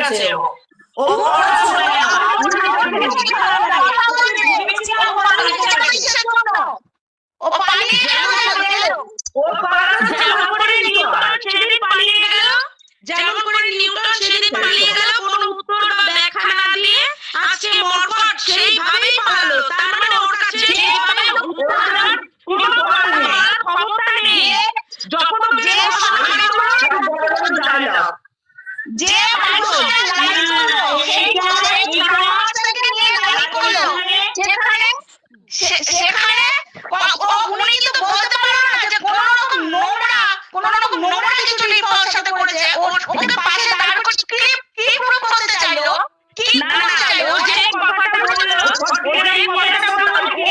গেছে ও যেমন করে নিউটন সেদিন পালিয়ে গেল কোনো উত্তর বা ব্যাখ্যা না দিয়ে, আজকে মরকট সেইভাবেই পালালো। তার মানে ওর কাছে এইভাবে উত্তর দেওয়ার কোনো ক্ষমতা নেই। যখন যে যে সেখানে উনি কিন্তু বলতে পারো না যে কোনো রকম নোংরা কিছু রিপোর্টের সাথে করেছে। ওকে পাশে দাঁড় করে কি প্রুফ করতে চাইলো, কি করতে চাইলো? যে কথাটা বললো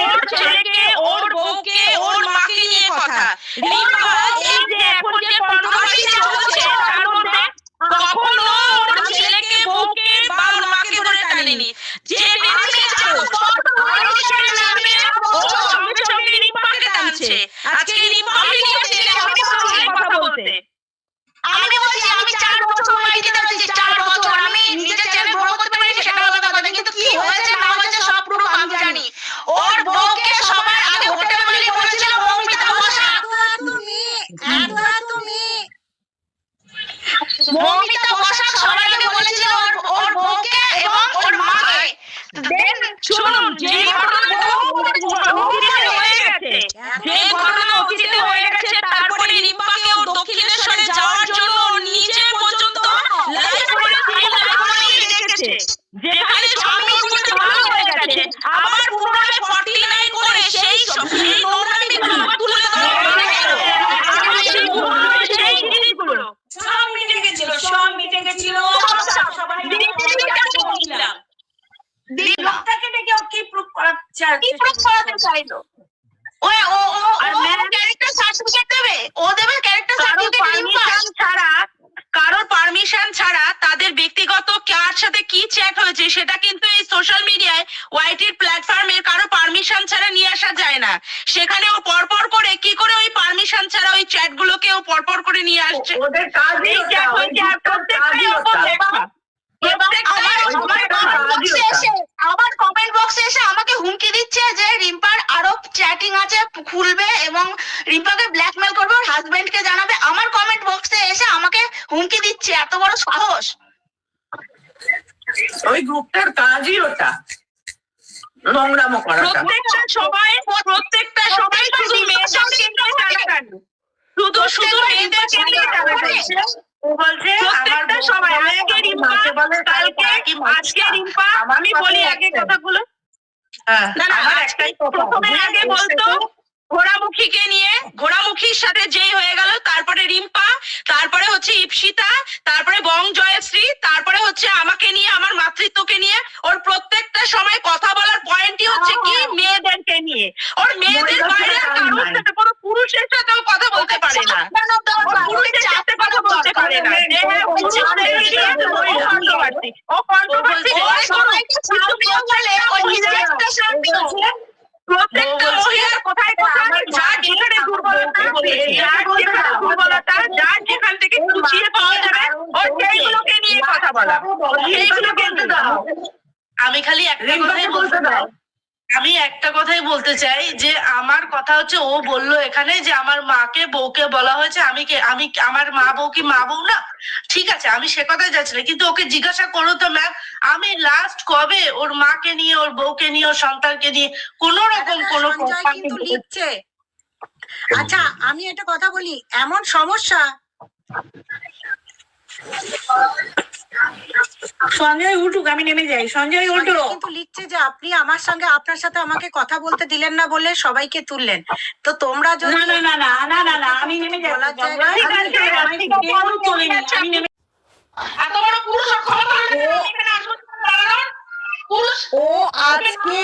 ওর ছেলেকে, ওর বউকে, ওর মাকে নিয়ে কথা। রিম্পা এই যে এখন যে কন্ট্রোভার্সি চলছে তার মধ্যে কখনো ওর ছেলেকে, বউকে বা ওর মাকে ধরে টানেনি। যে সঙ্গে সঙ্গে রিম্পাকে টানছে। আজকে রিম্পাকে নিয়ে কথা বলতে আমি বলছি আমি 4 বছর ওয়াইটি দিয়েছি, 4 বছর আমি নিজে চ্যানেল গ্রো করতে পেরেছি, সেটা আলাদা কথা। কিন্তু কি হয়েছে না হয়েছে সব প্রুফ আমি জানি। ওর বউকে সবার আগে হোটেল মালিক বলেছিল মৌমিতা বসা, মৌমিতা বসা সবার আগে বলেছিল ওর বউকে এবং ওর মাকে। দেন শুনুন, যে ঘটনা অতীতে হয়ে গেছে, তারপরে রিম্পাকে ওর দক্ষিণেশ্বরে যাওয়ার জন্য নিজে পর্যন্ত লাইভ করে রেখেছে, যেখানে স্বামী ভালো হয়ে গেছে। আবার পুনরায় 49 করে সেই নোংরামি তুলে সেই জিনিসগুলো সব মিটে গেছিল। সবাই বলছিলাম লোকটাকে দেখে কি প্রুফ করাতে চাইলো? ও ক্যারেক্টার সার্টিফিকেট দেবে, ও দেবে ক্যারেক্টার সার্টিফিকেট ছাড়া, কারোর পারমিশন ছাড়া তাদের ব্যক্তিগত কার সাথে কি চ্যাট হয়েছে সেটা কিন্তু এই সোশ্যাল মিডিয়ায় ওয়াইটির প্ল্যাটফর্মে কারো পারমিশন ছাড়া নিয়ে আসা যায় না। সেখানে ও পরপর করে কি করে ওই পারমিশন ছাড়া ওই চ্যাট গুলোকে ও পরপর করে নিয়ে আসছে। ওদের কাজই আবার কমেন্ট বক্সে এসে আমাকে হুমকি দিচ্ছে যে রিম্পার আরো চ্যাটিং আছে খুলবে এবং রিম্পাকে ব্ল্যাকমেল করবে, ওর হাজবেন্ডকে জানাবে। আমার কমেন্ট বক্সে এসে আমাকে হুমকি দিচ্ছে, এত বড় সাহস! ওই গ্রুপটার কাজই ওটা, নোংরামো করা। প্রত্যেকটা সবাই শুধু মেয়েদেরকে নিয়ে টানাটানি, শুধু মেয়েদেরকে নিয়ে টানাটানি। প্রত্যেকটা সবাই আজকে রিম্পা, কালকে আজকে রিম্পা, আমি বলি আগে কথাগুলো। প্রথমে আগে বলতো ঘোড়ামুখীকে নিয়ে, ঘোড়ামুখীর সাথে যেই হয়ে গেল, তারপরে রিম্পা, তারপরে হচ্ছে ইপসিতা, তারপরে বং জয়শ্রী, তারপরে হচ্ছে আমাকে নিয়ে, আমার মাতৃত্বকে নিয়ে। ওর প্রত্যেকটা সময় কথা বলার পয়েন্টই হচ্ছে কি মেয়েদেরকে নিয়ে। ওর মেয়েদের বাইরে কারোর সাথে, কোনো পুরুষের সাথেও কথা বলতে পারে না, পুরুষের সাথে কথা বলতে পারে না। ও কন্ট্রোভার্সি প্রত্যেকটা মহিলার কোথায় কোথায় যার যেখানে দুর্বলতা, যার যেখান থেকে খুঁচিয়ে পাওয়া যাবে ওর সেইগুলোকে নিয়ে কথা বলা। সেইগুলোকে আমি খালি একটা কথাই বলতে চাই যে আমার কথা হচ্ছে, ও বললো এখানে যে আমার মাকে বউকে বলা হয়েছে। আমি আমার মা বউ কি মা বউ না? ঠিক আছে, আমি সে কথাই যাচ্ছি না, কিন্তু ওকে জিজ্ঞাসা করো তো ম্যাম, আমি লাস্ট কবে ওর মাকে নিয়ে, ওর বউকে নিয়ে, ওর সন্তানকে নিয়ে কোন রকম কোনো কিন্তু লিখছে। আচ্ছা আমি একটা কথা বলি, এমন সমস্যা সঞ্জয় উঠুক, আমি নেমে যাই। সঞ্জয় উঠুক। কিন্তু লিখছে যে আপনি আমার সঙ্গে, আপনার সাথে আমাকে কথা বলতে দিলেন না বলে সবাইকে তুললেন। তো তোমরা যদি না আমি নেমে যাই। এত বড় পুরুষ ক্ষমতা এখানে আসুন। ও আজকে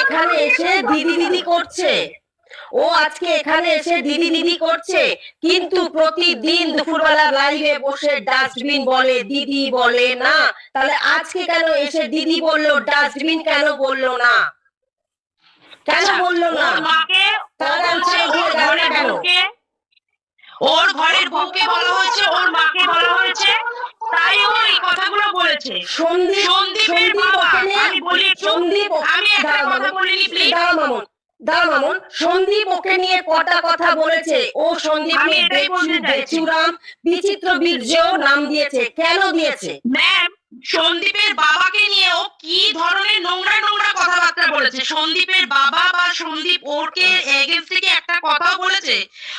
এখানে এসে দিদি করছে, ও আজকে এখানে এসে দিদি করছে, কিন্তু প্রতিদিন দুপুরবেলা লাইভে বসে ডাস্টবিন বলে, দিদি বলে না। তাহলে আজকে কেন এসে দিদি বললো, ডাস্টবিন কেন বললো না? কেন বললো না? ওর ঘরের বউকে বলা হয়েছে, ওর মাকে বলা হয়েছে, বলেছে সন্দীপ সন্দীপের বাবা আমি বলি একটু, সন্দীপ আমি একটা কথা বলিনি প্লিজ। দাঁড়া মামুন, সন্দীপ ওকে নিয়ে কটা কথা বলেছে। ও সন্দীপ আমি এটাই বলতে চাইছি। বেচুরাম বিচিত্র বীর্য নাম দিয়েছে। কেন দিয়েছে? ম্যাম, সন্দীপের বাবাকে নিয়ে ও কি ধরনের নোংরা নোংরা কথাবার্তা বলেছে? সন্দীপের বাবা বা সন্দীপ ওরকে এগেইনস্ট থেকে একটা কথাও বলেছে?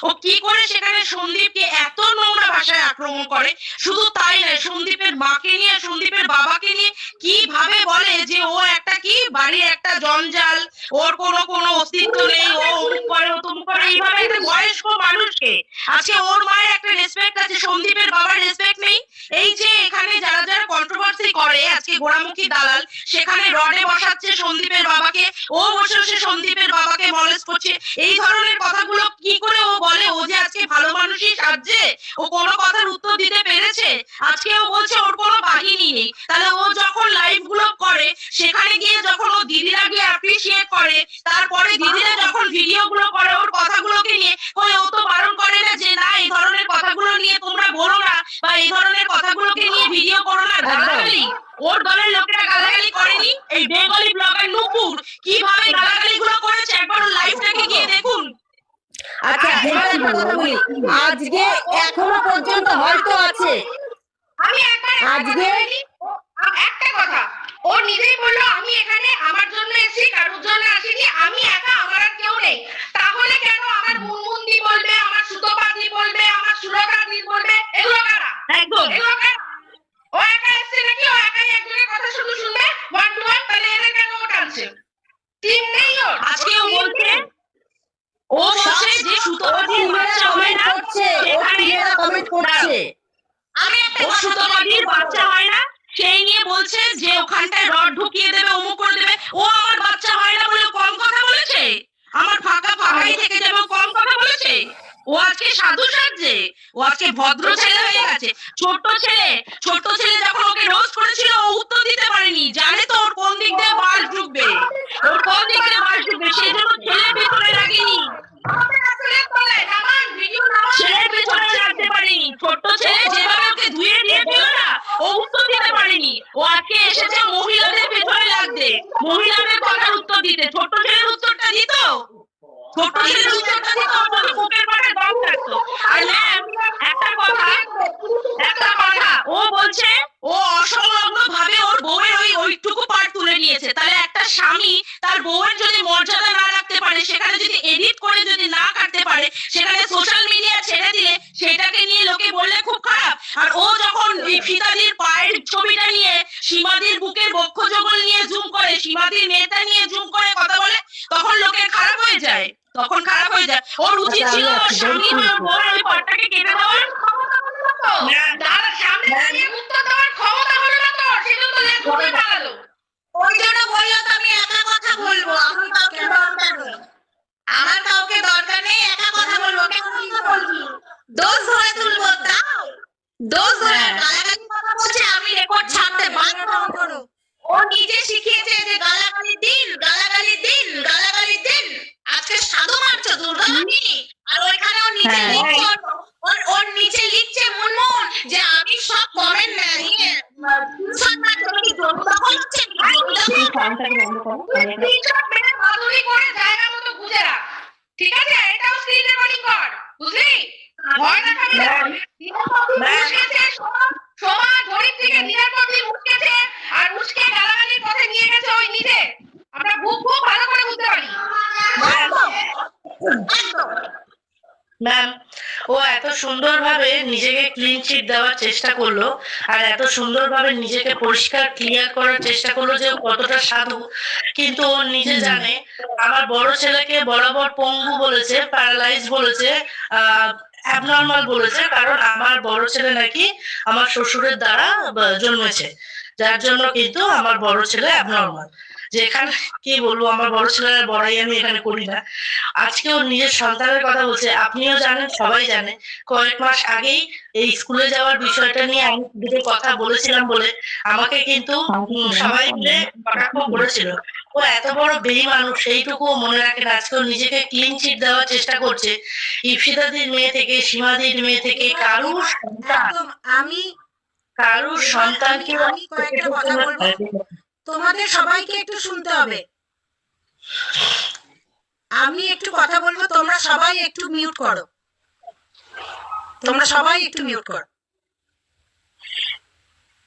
ও কি করে সেখানে সন্দীপকে এত নোংরা ভাষায় আক্রমণ করে? শুধু তাই নয়, সন্দীপের মাকে নিয়ে সন্দীপের বাবাকে নিয়ে কিভাবে বলে যে ও একটা কি বাড়ির একটা জঞ্জাল, ওর কোনো অস্তিত্ব নেই, ও অমুক করে ও তমুক করে, এইভাবে একটা বয়স্ক মানুষকে। আজকে ওর মায়ের একটা রেসপেক্ট আছে, সন্দীপের বাবার রেসপেক্ট নেই। এই যে এখানে যারা যারা কন্ট্রোভার্সি করে আজকে গোড়ামুখী দালাল, সেখানে রডে বসাচ্ছে সন্দীপের বাবাকে, ও বসে বসে সন্দীপের বাবাকে মলেস্ট করছে। এই ধরনের কথাগুলো কি করে ও বলে? ও যে আজকে ভালো মানুষই সাজছে, ও কোনো কথার উত্তর দিতে পেরেছে? আজকে ও বলছে ওর কোনো বাহিনী নেই। তাহলে ও যখন লাইভ গুলো করে সেখানে গিয়ে যখন ও দিদিরা গিয়ে অ্যাপ্রিসিয়েট করে, তারপরে দিদিরা যখন ভিডিও গুলো করে ওর কথাগুলোকে নিয়ে, কই ও তো বারণ করে না যে না এই ধরনের কথাগুলো নিয়ে তোমরা বলো না বা এই ধরনের কথাগুলোকে নিয়ে ভিডিও করো না। গালাগালি ওর দলের লোকেরা গালাগালি করেনি? এই বেঙ্গলি ব্লগার নুপুর কিভাবে গালাগালি গুলো করেছে একবার লাইভটাকে গিয়ে দেখুন। আচ্ছা, এবার একটা কথা বলি, আজকে এখনো পর্যন্ত হয়তো আছে, আমি একবার আজকে একটা কথা ও নিজেই বললো আমি এখানে আমার জন্য এসেছি, কারোর জন্য আসিনি, আমি একা, আমার আর কেউ নেই। তাহলে কেন আমার মুনমুন্দি বলবে, আমার সুতোপাতি বলবে, আমার সুরকাদি বলবে? এগুলো কারা? একদম এগুলো কারা? ও একা এসছে নাকি ও একাই একজনের কথা শুধু শুনবে ওয়ান টু ওয়ান? তাহলে এদের কেন ও টানছে? টিম নেই ওর। আজকে ও বলছে যে সুতোপাতির বাচ্চা হয় না, সেখানে কমেন্ট করছে। আমি একটা ও সুতোপাতির বাচ্চা হয় না সেই নিয়ে বলছে যে ওখানটায় রড ঢুকিয়ে দেবে, অমুক করে দেবে। ও আমার বাচ্চা হয় না বলে কম কথা বলেছে? আমার ফাঁকাই থেকে যাবে, কম কথা বলেছে? ও আজকে সাধু সাজছে, ও আজকে ভদ্র ছেলে হয়ে গেছে। ছোট ছেলে যখন ওকে রোস্ট করেছিল ও উত্তর দিতে পারেনি, জানে তো ওর কোন দিক দিয়ে বাস ঢুকবে, সেই জন্য ছেলের পেছনে লাগেনি, ছেলের পেছনে লাগতে পারেনি। ছোট্ট ছেলে যেভাবে ওকে ধুয়ে দিয়েছিল না, ও উত্তর দিতে পারেনি। ও আজকে এসেছে মহিলাদের পেছনে লাগতে, মহিলাদের কথার উত্তর দিতে। ছোট্ট ছেলের উত্তরটা দিত, ছোট্ট ছেলের উত্তরটা দিত, ওর যদি বুকের পাশে দম থাকতো। আর ম্যাম একটা কথা, ও বলছে ও অসংলগ্ন ভাবে ওর বউয়ের ওইটুকু পার্ট তুলে নিয়েছে। তাহলে একটা স্বামী তার বউয়ের যদি মর্যাদা না রাখতে পারে, সেখানে যদি এডিট করে যদি না কাটতে পারে, সেখানে সোশ্যাল মিডিয়া ছেড়ে দিলে সেটাকে নিয়ে লোকে বললে খুব খারাপ। আর ও যখন ফিতাদির পায়ের ছবিটা নিয়ে সীমাদির বুকের বক্ষযোগল নিয়ে জুম করে, সীমাদির মেয়েটা নিয়ে জুম করে কথা বলে, তখন লোকের খারাপ হয়ে যায়, ওর উচিত ছিল ওর স্বামী হয়ে বউয়ের ওই পার্টটাকে কেটে দেওয়ার। সামনে দাঁড়িয়ে উত্তর দেওয়ার ক্ষমতা হলো না তোর, সেজন্য তো লেজ ঘুরে দাঁড়ালো। ওই জন্য বললো তো আমি একা কথা বলবো, আমার কাউকে দরকার নেই, একা কথা বলবো। কেন বলবি? দোষ ধরে তুলবো, তাও দোষ ধরে গালাগালি কথা বলছে, আমি রেকর্ড ছাড়তে বাধ্য করো। ও নিজে শিখিয়েছে যে গালাগালি দিন। আজকে সাধু মারছো দুর্গাকে, আর ওইখানে ও নিজে লিখছে, ওর নিচে লিখছে মুনমুন যে আমি সব কমেন্ট নিয়ে মাধুরী করে জায়গা মতো বুঝে রাখ, ঠিক আছে? এটাও স্ক্রিন রেকর্ডিং কর, বুঝলি? ভয় দেখাবি না। সোমা জরিপ থেকে দিনের পর দিন উঠকেছে, আর উঠকে গালাগালির পথে নিয়ে গেছে ওই নিজে। আমরা খুব ভালো করে বুঝতে পারি। ম্যাম, ও এত সুন্দরভাবে নিজেকে ক্লিন চিট দেওয়ার চেষ্টা করলো, আর এত সুন্দরভাবে নিজেকে পরিষ্কার ক্লিয়ার করার চেষ্টা করলো যে ও কতটা সাধু, কিন্তু ও নিজে জানে। আমার বড় ছেলেকে বরাবর পঙ্গু বলেছে, প্যারালাইজ বলেছে, অ্যাবনর্মাল বলেছে, কারণ আমার বড় ছেলে নাকি আমার শ্বশুরের দ্বারা জন্মেছে, যার জন্য কিন্তু আমার বড় ছেলে অ্যাবনর্মাল। যেখানে কি বলবো, আমার বড় ছেলের বড়াই আমি এখানে করি না। আজকে ওর নিজের সন্তানের কথা বলছে, আপনিও জানেন, সবাই জানে। কয়েক মাস আগেই এই স্কুলে যাওয়ার বিষয়টা নিয়ে আমি দুটো কথা বলেছিলাম বলে আমাকে কিন্তু সবাই মিলে কটাক্ষ করেছিল। ও এত বড় বেঈমান, সেইটুকু মনে রাখেন। আজকে ও নিজেকে ক্লিন চিট দেওয়ার চেষ্টা করছে। ইপসিতাদির মেয়ে থেকে, সীমাদির মেয়ে থেকে, কারুর একদম কারুর সন্তানকে আমি কয়েকটা কথা বলবো, তোমাদের সবাইকে একটু শুনতে হবে। আমি একটু কথা বলবো, তোমরা সবাই একটু মিউট করো, তোমরা সবাই একটু মিউট করো।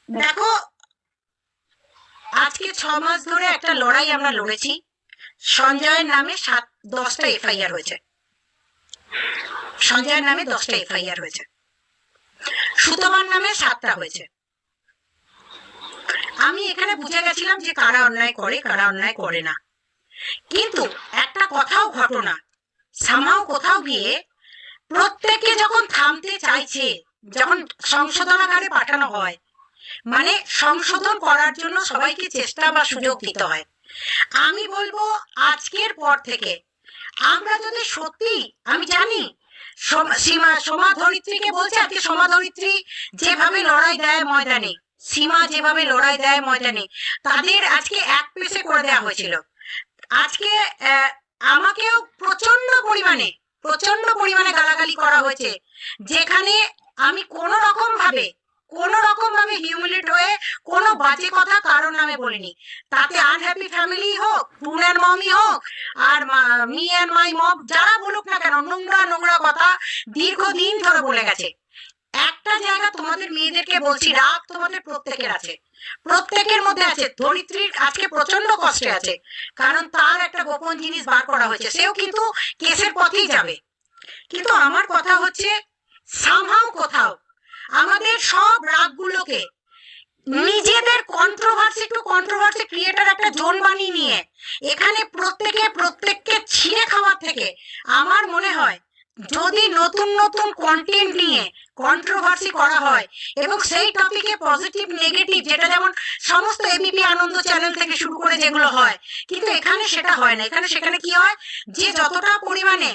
দেখো, আজকে 6 মাস ধরে একটা লড়াই আমরা লড়েছি। সঞ্জয়ের নামে 10টা এফআইআর হয়েছে, সঞ্জয়ের নামে 10টা এফআইআর হয়েছে, সুতমার নামে 7টা হয়েছে। আমি এখানে বুঝে গেছিলাম যে কারা অন্যায় করে কারা অন্যায় করে না, কিন্তু একটা কথাও ঘটনা সামাও কোথাও গিয়ে প্রত্যেকে যখন থামতে চাইছে, যখন সংশোধনাগারে পাঠানো হয়, মানে সংশোধন করার জন্য সবাইকে চেষ্টা বা সুযোগ দিতে হয়। আমি বলবো আজকের পর থেকে আমরা যদি সত্যি, আমি জানি সোমা ধরিত্রীকে বলছে, আজকে সোমা ধরিত্রী যেভাবে লড়াই দেয় ময়দানে, সীমা যেভাবে লড়াই দেয় ময়দানে, তাদের আজকে এক পেশে করে দেওয়া হয়েছিল। আজকে আমাকেও প্রচন্ড পরিমাণে গালাগালি করা হয়েছে, যেখানে আমি কোনো রকম ভাবে হিউমিলেট হয়ে কোনো বাজে কথা কারো নামে বলিনি। তাতে আনহ্যাপি ফ্যামিলি হোক, টুন অ্যান্ড মমি হোক, আর মি অ্যান্ড মাই মম, যারা বলুক না কেন, নোংরা কথা দীর্ঘদিন ধরে বলে গেছে। একটা জায়গা তোমাদের মেয়েদেরকে বলছি, রাগ তোমাদের প্রত্যেকের আছে, প্রত্যেকের মধ্যে আছে। ধরিত্রীর আজকে প্রচন্ড কষ্টে আছে, কারণ তার একটা গোপন জিনিস বার করা হয়েছে, সেও কিন্তু কেসের পথেই যাবে। কিন্তু আমার কথা হচ্ছে, সামহাও কোথাও আমাদের সব রাগগুলোকে নিজেদের কন্ট্রোভার্সি ক্রিয়েটার একটা জোন বানিয়ে নিয়ে এখানে প্রত্যেককে ছিঁড়ে খাওয়ার থেকে আমার মনে হয় যদি নতুন কন্টেন্ট নিয়ে কন্ট্রোভার্সি করা হয় এবং সেই টপিকে পজিটিভ নেগেটিভ, যেটা যেমন সমস্ত এবিপি আনন্দ চ্যানেল থেকে শুরু করে যেগুলো হয়, কিন্তু এখানে সেটা হয় না। সেখানে কি হয়, যে যতটা পরিমাণে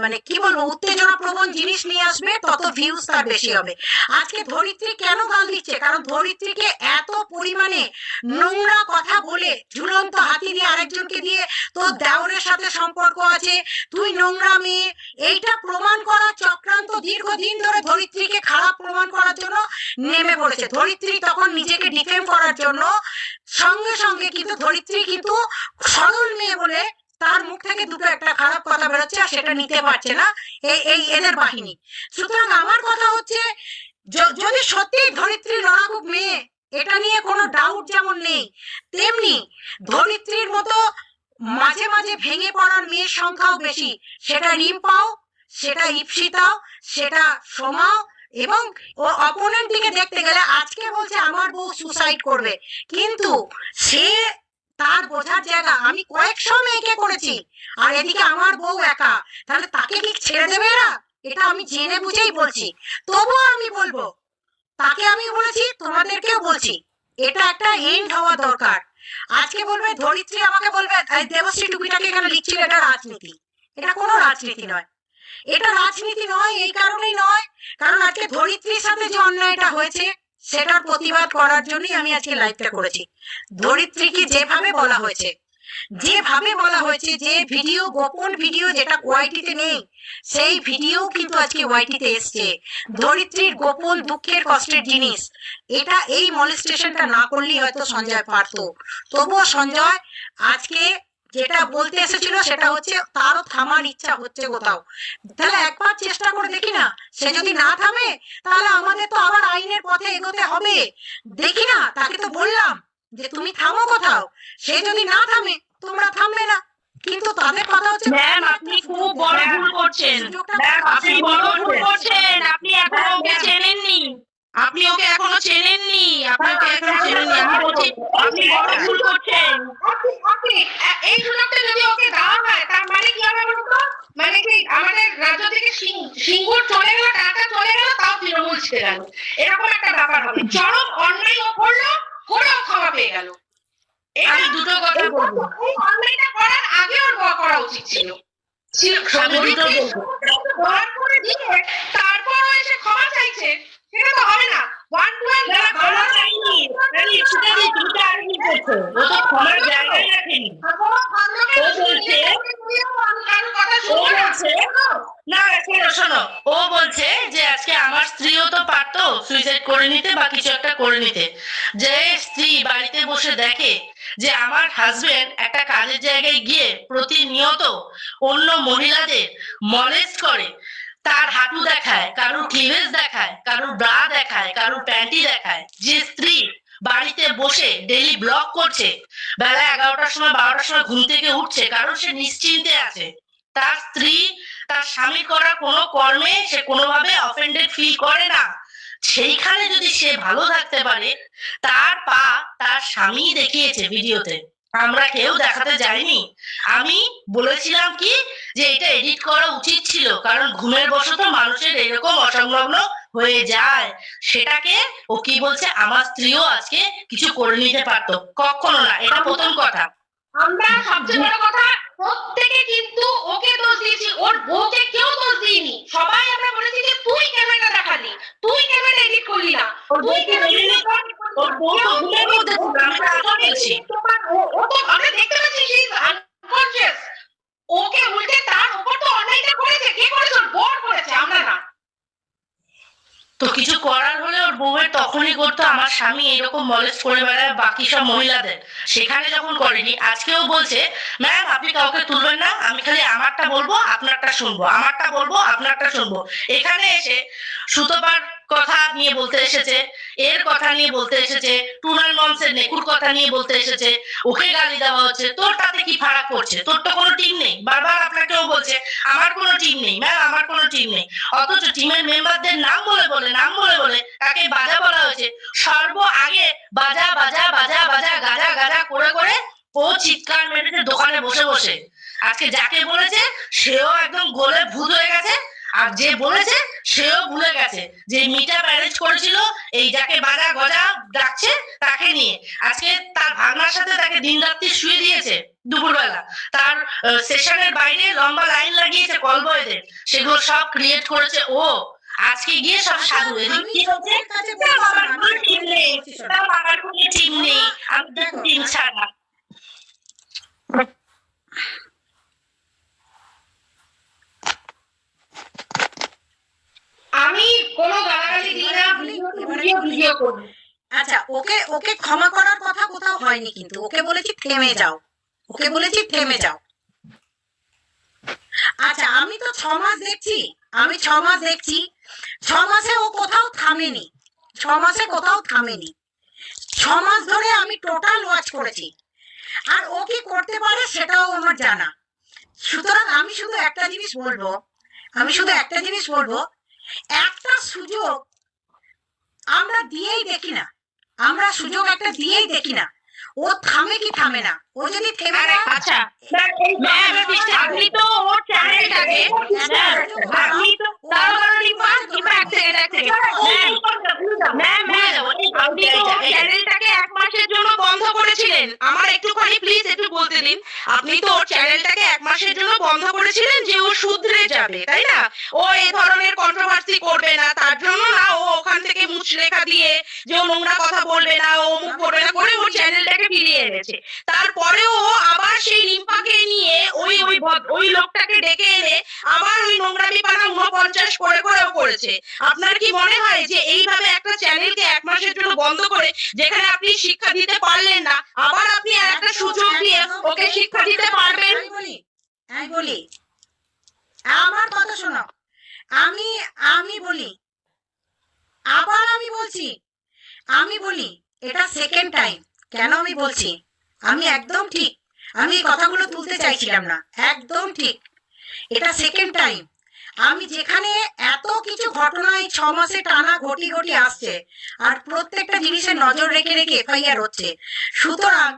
মানে কি বলবো উত্তেজনা প্রবণ জিনিস নিয়ে আসবে, তত ভিউজ তার বেশি হবে। আজকে ধরিত্রী কেন গাল দিচ্ছে? কারণ ধরিত্রীকে এত পরিমাণে নোংরা কথা বলে, ঝুলন্ত হাতি দিয়ে আরেকজনকে দিয়ে তোর দেওরের সাথে সম্পর্ক আছে, তুই নোংরা মেয়ে, এইটা প্রমাণ করার চক্রান্ত দীর্ঘদিন ধরে ধরিত্রীকে খারাপ প্রমাণ করার জন্য নেমে পড়েছে। ধরিত্রী তখন নিজেকে ডিফেম করার জন্য সঙ্গে কিন্তু ধরিত্রী কিন্তু সরল মেয়ে বলে তার মুখ থেকে দুটো একটা খারাপ কথা বেরোচ্ছে, আর সেটা নিতে পারছে না এই এদের বাহিনী। সুতরাং আমার কথা হচ্ছে, যদি সত্যি ধরিত্রী লড়াকুক মেয়ে, এটা নিয়ে কোনো ডাউট যেমন নেই, তেমনি ধরিত্রীর মতো মাঝে মাঝে ভেঙে পড়ার মেয়ের সংখ্যাও বেশি। সেটা রিম্পাও, সেটা ইপসিতাও, সেটা সোমাও, এবং ও অপোনেন্ট দিকে দেখতে গেলে আজকে বলছে আমার বউ সুসাইড করবে, কিন্তু সে তার বোঝার জায়গা, আমি কয়েকশো মেয়েকে করেছি আর এদিকে আমার বউ একা, তাহলে তাকে কি ছেড়ে দেবে এরা? এটা আমি জেনে বুঝেই বলছি। তবুও আমি বলবো, তাকে আমি বলেছি, তোমাদেরকেও বলছি, এটা একটা এন্ড হওয়া দরকার। আজকে বলবে ধরিত্রী, আমাকে বলবে দেবশ্রী টুপিটাকে এখানে লিখছিল, এটা রাজনীতি। এটা কোনো রাজনীতি নয়, এটা রাজনীতি নয়। এই কারণেই নয়, কারণ আজকে ধরিত্রীর সাথে যে অন্যায়টা হয়েছে সেটার প্রতিবাদ করার জন্যই আমি আজকে লাইভটা করেছি। ধরিত্রীকে যেভাবে বলা হয়েছে, যে ভিডিও, গোপন ভিডিও যেটা ওয়াইটিতে নেই, সেই ভিডিও কিন্তু আজকে ওয়াইটিতে এসছে। ধরিত্রীর গোপন দুঃখের কষ্টের জিনিস, এটা এই মলেস্টেশনটা না করলেই হয়তো সঞ্জয় পারতো। তবুও সঞ্জয় আজকে যেটা বলতে এসেছিল সেটা হচ্ছে তারও থামার ইচ্ছা হচ্ছে কোথাও। তাহলে একবার চেষ্টা করে দেখি না, সে যদি না থামে তাহলে আমাদের তো আবার আইনের পথে এগোতে হবে। দেখি না, তাকে তো বললাম যে তুমি থামো কোথাও, সে যদি না থামে তোমরা থামবে না। কিন্তু তাদের কথা হচ্ছে, ম্যাম আপনি খুব বড় ভুল করছেন, আপনি বড় ভুল করছেন, আপনি এখনো ওকে চেনেননি, আপনি ওকে এখনো চেনেননি, আমি বলছি আপনি বড় ভুল করছেন। এই সুযোগটা যদি ওকে দেওয়া হয়, তার মানে কি হবে বলুন তো? মানে কি আমাদের রাজ্য থেকে সিঙ্গুর চলে গেল, টাকা চলে গেল, তাও তৃণমূল ছেড়ে গেল, এরকম একটা ব্যাপার হবে। চরম অন্যায় ও করেও ক্ষমা পেয়ে গেল। আমি দুটো কথা বলবো, এই অন্যায়টা করার আগে ওর করা উচিত ছিল। তারপর এসে ক্ষমা চাইছে, সেটা তো হবে না। শোনো, ও বলছে যে আজকে আমার স্ত্রীও তো পারতো সুইসাইড করে নিতে বা কিছু একটা করে নিতে। যে স্ত্রী বাড়িতে বসে দেখে যে আমার হাজবেন্ড একটা কাজের জায়গায় গিয়ে প্রতিনিয়ত অন্য মহিলাদের মলেস্ট করে, তার হাঁটু দেখায়, কারোর ক্লিভেজ দেখায়, কারোর ব্রা দেখায়, কারোর প্যান্টি দেখায়, যে স্ত্রী বাড়িতে বসে ডেইলি ব্লগ করছে, বেলা 11টার সময় 12টার সময় ঘুম থেকে উঠছে, কারণ সে নিশ্চিন্তে আছে, তার স্ত্রী তার স্বামী করা কোনো কর্মে সে কোনোভাবে অফেন্ডেড ফিল করে না, সেইখানে যদি সে ভালো থাকতে পারে, তার পা তার স্বামী দেখিয়েছে ভিডিওতে, আমরা কেউ দেখাতে যাইনি। আমি বলেছিলাম কি যে এটা এডিট করা উচিত ছিল, কারণ ঘুমের বশত মানুষের এরকম অসংলগ্ন হয়ে যায়। সেটাকে ও কি বলছে, আমার স্ত্রীও আজকে কিছু করে নিতে পারতো, কখনো না, এটা প্রথম কথা। আমরা সবচেয়ে বড় কথা প্রত্যেকে কিন্তু ওকে দোষ দিয়েছি, ওর বউকে কেউ দোষ দিইনি। সবাই আমরা বলেছি যে তুই ক্যামেরা দেখালি, তুই ক্যামেরা এডিট করলি না, তুই আমরা দেখতে পাচ্ছি সে আনকনসিয়াস। ওকে উল্টে তার উপর তো অন্যায়টা করেছে, কে করেছে? ওর বর করেছে, আমরা না। তো কিছু করার হলে ওর বউয়ের তখনই করতো, আমার স্বামী এরকম মলেস্ট করে বেড়ায় বাকি সব মহিলাদের, সেখানে যখন করেনি। আজকেও বলছে ম্যাম আপনি কাউকে তুলবেন না, আমি খালি আমারটা বলবো আপনারটা শুনবো, আমারটা বলবো আপনারটা শুনবো। এখানে এসে সুতোবার কথা নিয়ে বলতে এসেছে, এর কথা নিয়ে বলতে এসেছে, টুনাল মমসের নেকুর কথা নিয়ে বলতে এসেছে, ওকে গালি দেওয়া হচ্ছে, তোর তাতে কি ফারাক করছে? তোর তো কোনো টিম নেই। বারবার আপনাকেও বলছে আমার কোনো টিম নেই ম্যাম, আমার কোনো টিম নেই, অথচ টিমের মেম্বারদের নাম বলে বলে তাকে বাজা বলা হয়েছে। সর্ব আগে বাজা বাজা বাজা বাজা গাজা গাজা করে করে ও চিৎকার মেরেছে দোকানে বসে বসে। আজকে যাকে বলেছে সেও একদম গোলে ভূত হয়ে গেছে, আর যে বলেছে সেও ভুলে গেছে যে মিটআপ অ্যারেঞ্জ করেছিল এই যাকে বাজা গজা ডাকছে তাকে নিয়ে। আজকে তার ভাগনার সাথে তাকে দিন রাত্রি শুয়ে দিয়েছে দুপুরবেলা, তার সেশনের বাইরে লম্বা লাইন লাগিয়েছে কল বয়দের, সেগুলো সব ক্রিয়েট করেছে ও। আজকে গিয়ে সব সাধু আমার কোনো টিম নেই, আমার কোনো টিম নেই, আমি টিম ছাড়া। আমি কোনো গালাগালি দিই না, ভিডিও করি। আচ্ছা, ওকে ওকে ক্ষমা করার কথা কোথাও হয়নি, কিন্তু ওকে বলেছি থেমে যাও, ওকে বলেছি থেমে যাও। আচ্ছা, আমি তো 6 মাস দেখছি, আমি 6 মাস দেখছি, 6 মাসে ও কোথাও থামেনি, 6 মাসে কোথাও থামেনি, 6 মাস ধরে আমি টোটাল ওয়াচ করেছি, আর ও কি করতে পারে সেটাও আমার জানা। সুতরাং আমি শুধু একটা জিনিস বলবো, একটা সুযোগ আমরা দিয়েই দেখি না, আমরা সুযোগ একটা দিয়েই দেখি না, ও থামে কি থামে না। ও যদি থেমে যায়, আচ্ছা ম্যাম আপনি তো ওর চ্যানেলটাকে আপনি তো আপনি তো চ্যানেলটাকে 1 মাসের জন্য বন্ধ করেছিলেন। আমার একটুখানি প্লিজ একটু বলতে দিন। আপনি তো ওর চ্যানেলটাকে 1 মাসের জন্য বন্ধ করেছিলেন যে ও শুধরে যাবে, তাই না? ও এই ধরনের কন্ট্রোভার্সি করবে না, তার জন্য না ও ওখান থেকে মুচলেখা দিয়ে যে ও নোংরা কথা বলবে না, ও মুখ করবে না করে ওর চ্যানেলটাকে ফিরিয়ে এনেছে। তারপরেও ও আবার সেই রিম্পাকে নিয়ে ওই লোকটাকে ডেকে এনে আবার ওই নোংরামি পানা 49 করে করেও করেছে। আপনার কি মনে হয় যে এইভাবে একটা চ্যানেলকে 1 মাসের জন্য বন্ধ করে, যেখানে আপনি শিক্ষা দিতে পারলেন না, আবার আপনি একটা সুযোগ দিয়ে ওকে শিক্ষা দিতে পারবেন? আমি বলি, আমার কথা শোনো, আমি বলি, আবার আমি বলি এটা সেকেন্ড টাইম। কেন আমি বলছি, আমি একদম ঠিক, আমি এই কথাগুলো তুলতে চাইছিলাম না, একদম ঠিক, এটা সেকেন্ড টাইম। আমি যেখানে এত কিছু ঘটনা এই 6 মাসে টানা ঘটি আসছে, আর প্রত্যেকটা জিনিসের নজর রেখে রেখে এফআইআর হচ্ছে, সুতরাং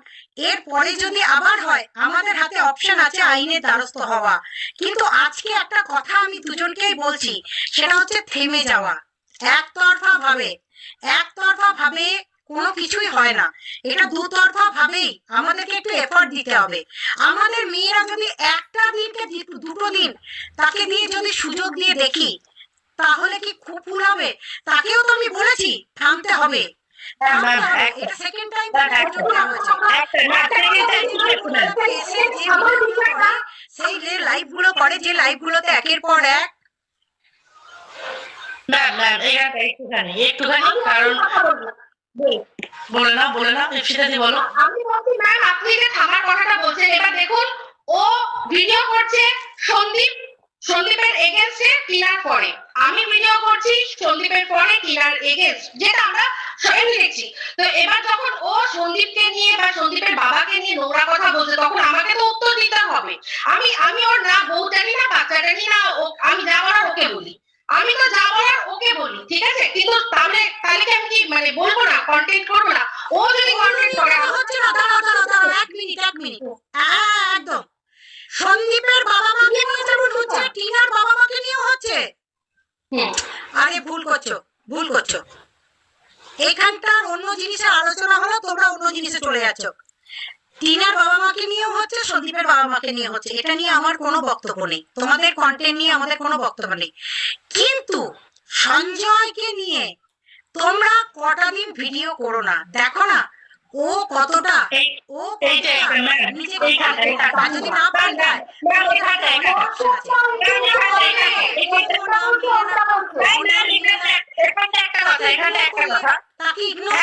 এর পরে যদি আবার হয়, আমাদের হাতে অপশন আছে আইনের দ্বারস্থ হওয়া। কিন্তু আজকে একটা কথা আমি দুজনকেই বলছি, সেটা হচ্ছে থেমে যাওয়া। একতরফা ভাবে কোনো কিছুই হয় না, এটা দুতরফা ভাবেই আমাদেরকে একটু এফর্ট দিতে হবে। আমাদের মেয়েরা যদি একটা দিনকে 2টো দিন তাকে দিয়ে যদি সুযোগ দিয়ে দেখি, তাহলে কি খুব ভুল হবে? তাকেও তো আমি বলেছি থামতে হবে, এটা সেকেন্ড টাইম সেই যে লাইভ গুলো করে, যে লাইভ গুলোতে একের পর এক ম্যাম ম্যাম একটুখানি কারণ বলে না ইপসিতাদি বলো। আমি বলছি ম্যাম আপনি যে থামার কথাটা বলছেন, এবার দেখুন ও ভিডিও করছে সন্দীপের এগেনস্টে টিনার পরে, আমি ভিডিও করছি সন্দীপের পরে টিনার এগেনস্ট, যেটা আমরা সবাই দেখছি। তো এবার যখন ও সন্দীপকে নিয়ে বা সন্দীপের বাবাকে নিয়ে নোংরা কথা বলছে, তখন আমাকে তো উত্তর দিতে হবে। আমি ওর না বউ জানি না বাচ্চা জানি না, আমি যা বলার ওকে বলি, আমি তো যা বলার ওকে বলি, ঠিক আছে? কিন্তু তাহলে কি আমি কি মানে বলবো না, কন্টেন্ট করবো না? ও যদি কন্টেন্ট করে হচ্ছে না, দাঁড়াও, এক মিনিট। হ্যাঁ, একদম সন্দীপের বাবা মাকে নিয়ে যেমন হচ্ছে, টিনার বাবা মাকে নিয়েও হচ্ছে। আরে ভুল করছো। এখানটার অন্য জিনিসের আলোচনা হলো, তোমরা অন্য জিনিসে চলে যাচ্ছ। টিনার বাবা মাকে নিয়েও হচ্ছে, সন্দীপের বাবা মাকে নিয়ে হচ্ছে, এটা নিয়ে আমার কোনো বক্তব্য নেই, তোমাদের কন্টেন্ট নিয়ে আমাদের কোনো বক্তব্য নেই। কিন্তু সঞ্জয়কে নিয়ে তোমরা কটা দিন ভিডিও করো না, দেখো না ও কতটা নিজেকে যদি না পাল্টায় তাকে ইগনোর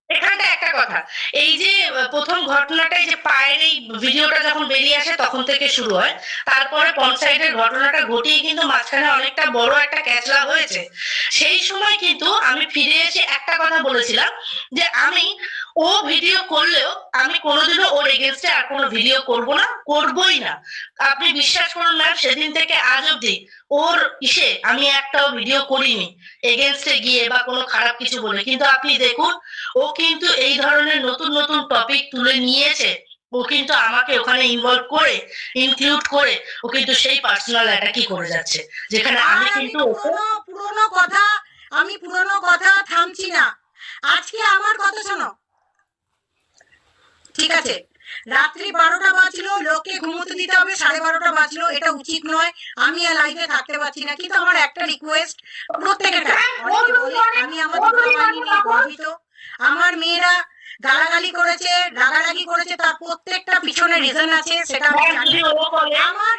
এখানটা একটা কথা, এই যে প্রথম ঘটনাটা, এই যে পায়ের এই ভিডিওটা যখন বেরিয়ে আসে তখন থেকে শুরু হয়, তারপরে পঞ্চায়েতের ঘটনাটা ঘটিয়ে কিন্তু মাঝখানে অনেকটা বড় একটা ক্যাচলা হয়েছে। সেই সময় কিন্তু আমি ফিরে এসে একটা কথা বলেছিলাম যে ও ভিডিও করলেও আমি কোনোদিনও ওর এগেনস্টে আর কোনো ভিডিও করবই না। আপনি বিশ্বাস করুন ম্যাম, সেদিন থেকে আজ অব্দি ওর আমি একটাও ভিডিও করিনি এগেনস্টে গিয়ে বা কোনো খারাপ কিছু বলে। কিন্তু আপনি দেখুন, ও কিন্তু এই ধরনের নতুন নতুন টপিক তুলে নিয়েছে, ও কিন্তু আমাকে ওখানে ইনক্লুড করে ও কিন্তু সেই পার্সোনাল অ্যাটাকই করে যাচ্ছে, যেখানে আমি কিন্তু পুরনো কথা থামছি না। আজকে আমার কথা শোনো, ঠিক আছে? রাত্রি 12টা বাজলো, লোককে ঘুমোতে দিতে হবে, 12:30 বাজলো, এটা উচিত নয়। আমি আর লাইভে থাকতে পারছি না, কিন্তু আমার একটা রিকোয়েস্ট প্রত্যেকের কাছে, আমি আমার বাহিনী নিয়ে গর্বিত। আমার মেয়েরা গালাগালি করেছে, রাগারাগি করেছে, তার প্রত্যেকটা পিছনে রিজন আছে, সেটা আমি জানি। আমার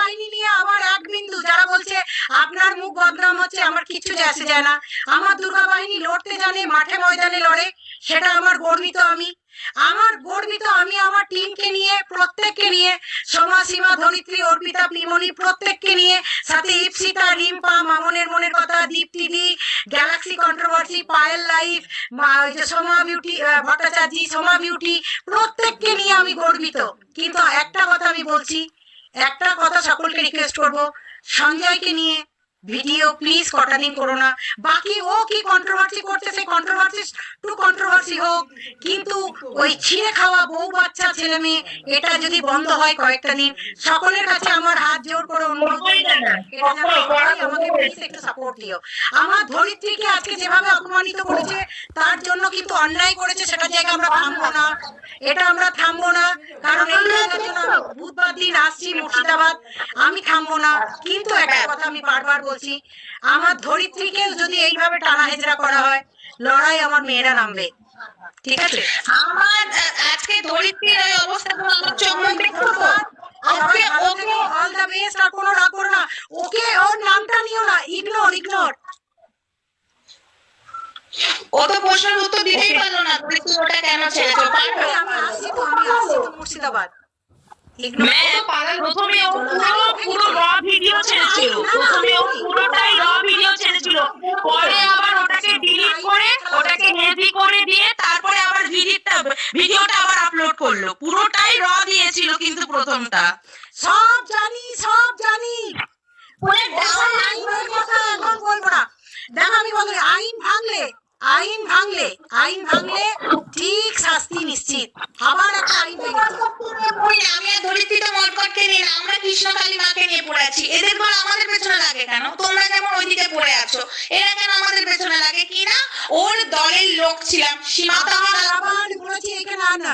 বাহিনী নিয়ে আমার এক বিন্দু, যারা বলছে আপনার মুখ বদনাম হচ্ছে, আমার কিছু আসে যায় না। আমার দুর্গা বাহিনী লড়তে জানে, মাঠে ময়দানে লড়ে, সেটা আমার গর্বিত। আমি আমার টিমকে নিয়ে, প্রত্যেককে নিয়ে, সোমা, সীমা, ধরিত্রী, অর্পিতা, প্রিমণি, প্রত্যেককে নিয়ে, সাথে ইপসিতা, রিম্পা, মামনের মনের কথা, Dipti di, galaxy controversy, Payel life, Soma beauty Bhattacharya, Soma beauty, প্রত্যেককে নিয়ে আমি গর্বিত। কিন্তু একটা কথা আমি বলছি, একটা কথা সকলকে রিকোয়েস্ট করব, সঞ্জয়কে নিয়ে ভিডিও প্লিজ কটা দিন করো না। বাকি ও কি কন্ট্রোভার্সি করছে, সেই কন্ট্রোভার্সি হোক, কিন্তু ওই ছিঁড়ে খাওয়া বউ বাচ্চা ছেলে মেয়ে, এটা যদি বন্ধ হয় কয়েকটা দিন, সকলের কাছে আমার হাত জোর করে অনুরোধ, আমাকে প্লিজ একটু সাপোর্ট দিও। আমার ধরিত্রীকে আজকে যেভাবে অপমানিত করেছে, তার জন্য কিন্তু অন্যায় করেছে, সেটা জায়গা আমরা থামবো না, কারণ এই জায়গার জন্য আমি বুধবার দিন আসছি মুর্শিদাবাদ, আমি থামবো না। কিন্তু একটা কথা আমি বারবার বলছি, আমার ধরিত্রীকে যদি এইভাবে টানা হেজরা করা হয়, লড়াই আমার মেয়েরা নামবে, ঠিক আছে? আমার আজকে ধরিত্রীর এই অবস্থা আমার চোখ মুখ দেখতে ওকে অল দ্য বেস্ট, আর কোনো রাগ করো না, ওকে ওর নামটা নিও না, ইগনোর। ও তো প্রশ্নের উত্তর দিতেই পারলো না, ধরিত্রী ওটা কেন ছেড়েছো? আমি আসছি তো মুর্শিদাবাদ। প্রথমে ও পুরো র ভিডিও ছেড়েছিল, পরে আবার ওটাকে ডিলিট করে, ওটাকে হেভি করে দিয়ে তারপরে আবার ভিডিওটা আবার আপলোড করলো। পুরোটাই র দিয়েছিল কিন্তু প্রথমটা। সব জানি এখন বলবো না। দেখো আমি বলি, আইন ভাঙলে ঠিক শাস্তি নিশ্চিত। আবার একটা আইন আমি আর ধরিত্রী তো মলকটকে নিয়ে না, আমরা কৃষ্ণকালী মাকে নিয়ে পড়ে আছি। এদের বল আমাদের পেছনে লাগে কেন? তোমরা যেমন ওইদিকে পড়ে আছো, এরা কেন আমাদের পেছনে লাগে? কি না ওর দলের লোক ছিলাম, সীমা তো আমার আবার বলেছি এখানে আর না,